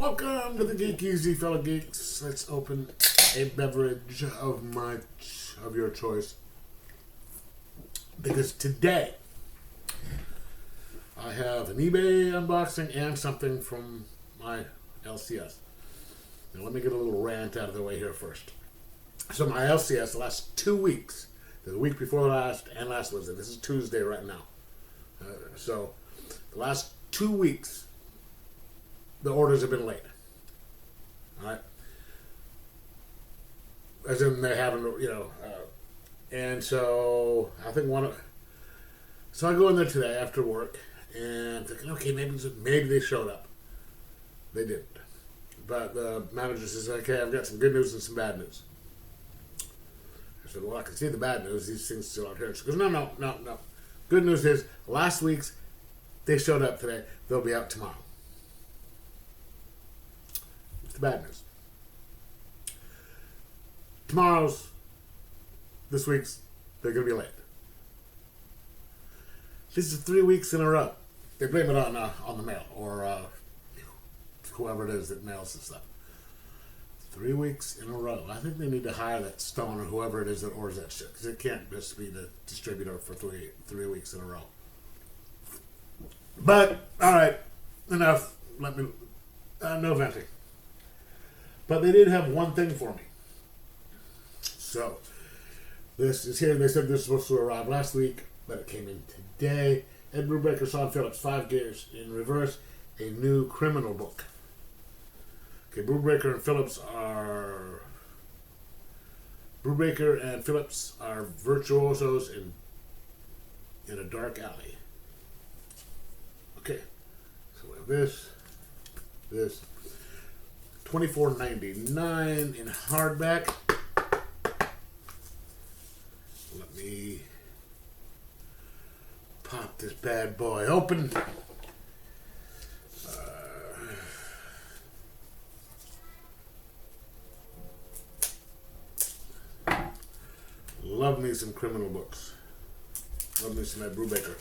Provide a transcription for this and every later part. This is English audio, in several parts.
Welcome to the Geek Easy, fellow geeks. Let's open a beverage of your choice. Because today, I have an eBay unboxing and something from my LCS. Now let me get a little rant out of the way here first. So my LCS, the last 2 weeks, the week before last and last Wednesday, this is Tuesday right now. So the last 2 weeks, the orders have been late. Alright? As in they haven't, and so I think so I go in there today after work and thinking, okay, maybe they showed up. They didn't. But the manager says, okay, I've got some good news and some bad news. I said, well, I can see the bad news. These things still aren't here. She goes, no. Good news is last week's, they showed up today. They'll be out tomorrow. It's the bad news. This week's, they're going to be late. This is 3 weeks in a row. They blame it on the mail or whoever it is that mails this stuff. 3 weeks in a row. I think they need to hire that Stone or whoever it is that orders that shit, because it can't just be the distributor for three weeks in a row. But all right, enough. No venting. But they did have one thing for me. So this is here. They said this was supposed to arrive last week, but it came in today. Ed Brubaker, Sean Phillips, 5 Gears in Reverse, a new criminal book. Okay, Brubaker and Phillips are virtuosos in a dark alley. Okay, so we have this, $24.99 in hardback. Let me pop this bad boy open. Love me some criminal books. Love me some Ed Brubaker.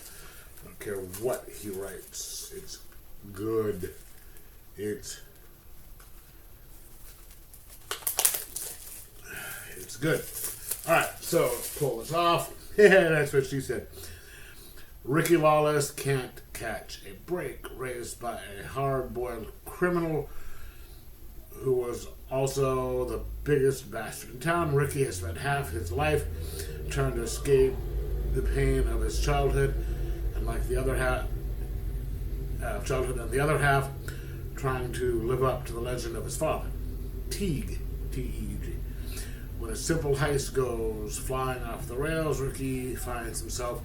I don't care what he writes. It's good. It's good. Alright, so pull this off. Yeah, that's what she said. Ricky Lawless can't catch a break, raised by a hard-boiled criminal who was also the biggest bastard in town. Ricky has spent half his life trying to escape the pain of his childhood, and the other half trying to live up to the legend of his father, Teague, T-E-E-G. When a simple heist goes flying off the rails, Ricky finds himself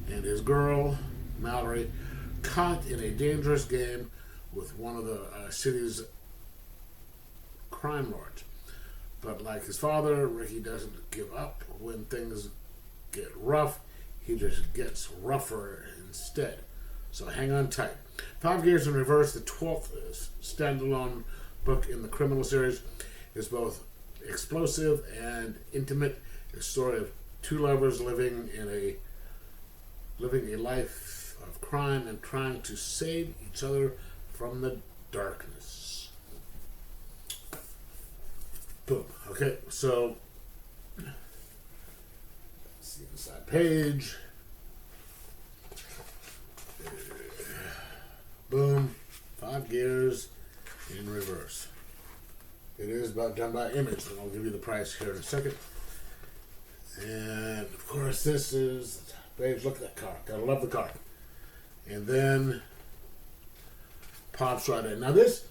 and his girl, Mallory, caught in a dangerous game with one of the city's crime lords. But like his father, Ricky doesn't give up when things get rough. He just gets rougher instead. So hang on tight. 5 Gears in Reverse, the 12th standalone book in the criminal series, is both explosive and intimate. A story of two lovers living a life of crime and trying to save each other from the darkness. Boom. Okay, so let's see the side page. Boom. 5 Gears in Reverse. It is done by Image, and I'll give you the price here in a second. And of course, this is the page. Look at that car. Gotta love the car. And then pops right in. Now this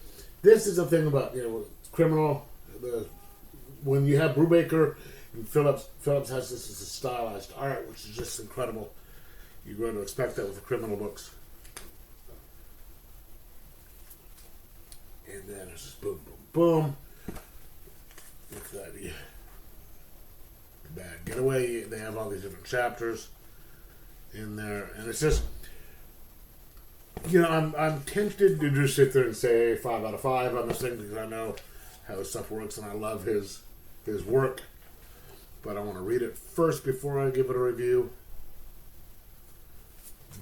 is the thing about criminal. When you have Brubaker and Phillips has this as a stylized art, which is just incredible. You're going to expect that with the criminal books. And then it's just boom, boom, boom. Look at that. Yeah. Bad Getaway. They have all these different chapters in there, and it's just, I'm tempted to just sit there and say 5 out of 5 on this thing because I know how this stuff works and I love his work, but I want to read it first before I give it a review.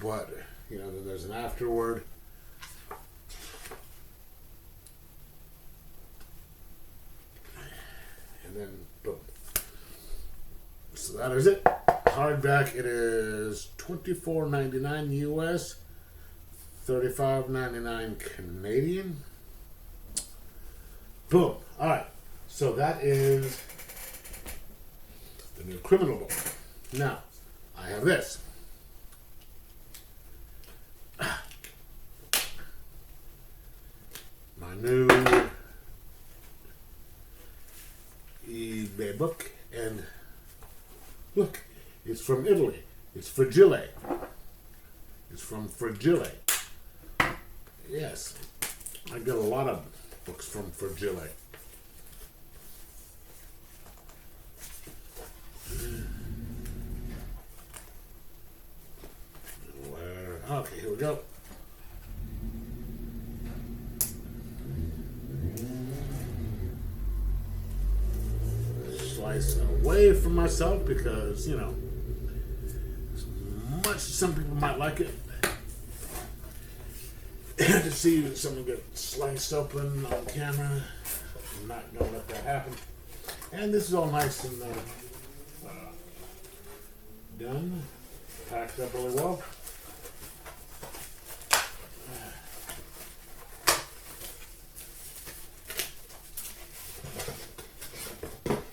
But then there's an afterword. then boom. So that is it. Hardback, it is $24.99 US, $35.99 Canadian. Boom. All right. So that is the new Criminal book. Now, I have this. My new eBay book, and look, it's from Italy. It's Fragile. It's from Fragile. Yes, I get a lot of books from Fragile. Okay, here we go. Slice away from myself because, you know, as much as some people might like it, to see someone get sliced open on camera, I'm not going to let that happen. And this is all nice and done, packed up really well.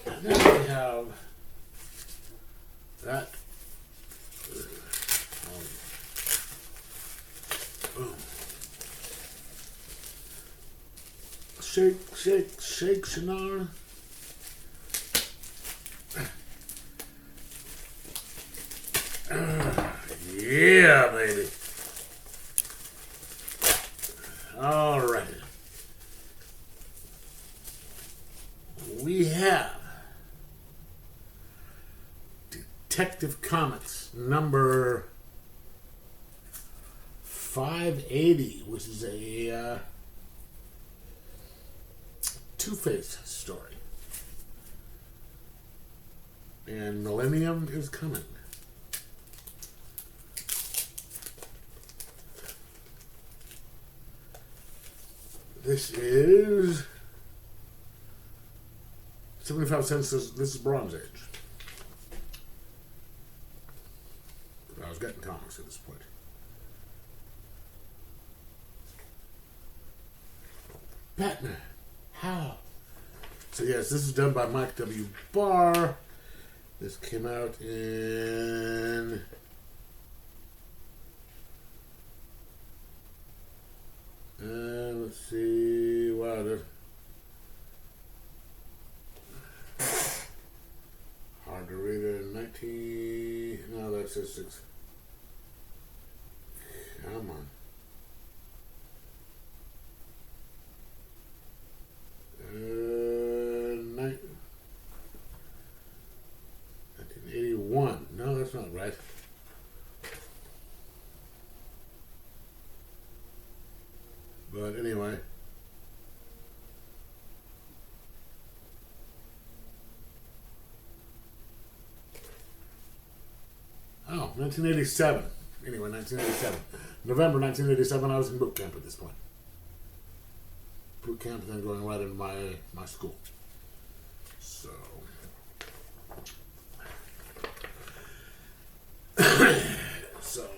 And then we have that. Boom. Shake, shake, shake, Shannara. Yeah, baby. All right. We have Detective Comics number 580, which is a Two-Face story. And Millennium is coming. This is 75 cents. This is Bronze Age. I was getting comics at this point. Batman. How? So yes, this is done by Mike W. Barr. This came out in let's see. Wow, hard to read it. 19. No, that's just 6. Come on. 1981. No, that's not right. But anyway. Oh, 1987. Anyway, 1987. November 1987, I was in boot camp at this point. Boot camp, and then going right into my school. So. So,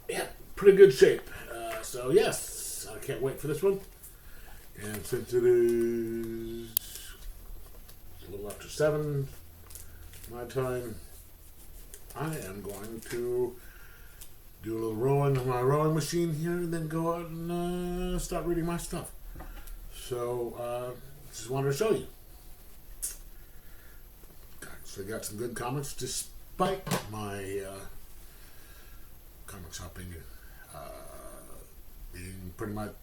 yeah, pretty good shape. So, yes, I can't wait for this one. And since it is a little after 7 my time, I am going to do a little rowing on my rowing machine here and then go out and start reading my stuff. So, just wanted to show you. Actually got some good comics despite my comic shopping being pretty much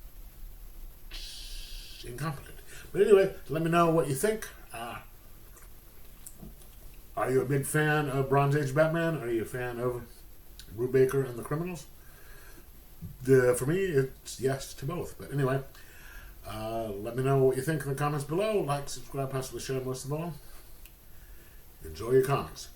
incompetent. But anyway, let me know what you think. Are you a big fan of Bronze Age Batman? Are you a fan of Brubaker and the Criminals? For me, it's yes to both. But anyway, let me know what you think in the comments below. Like, subscribe, possibly share, most of all. Enjoy your comics.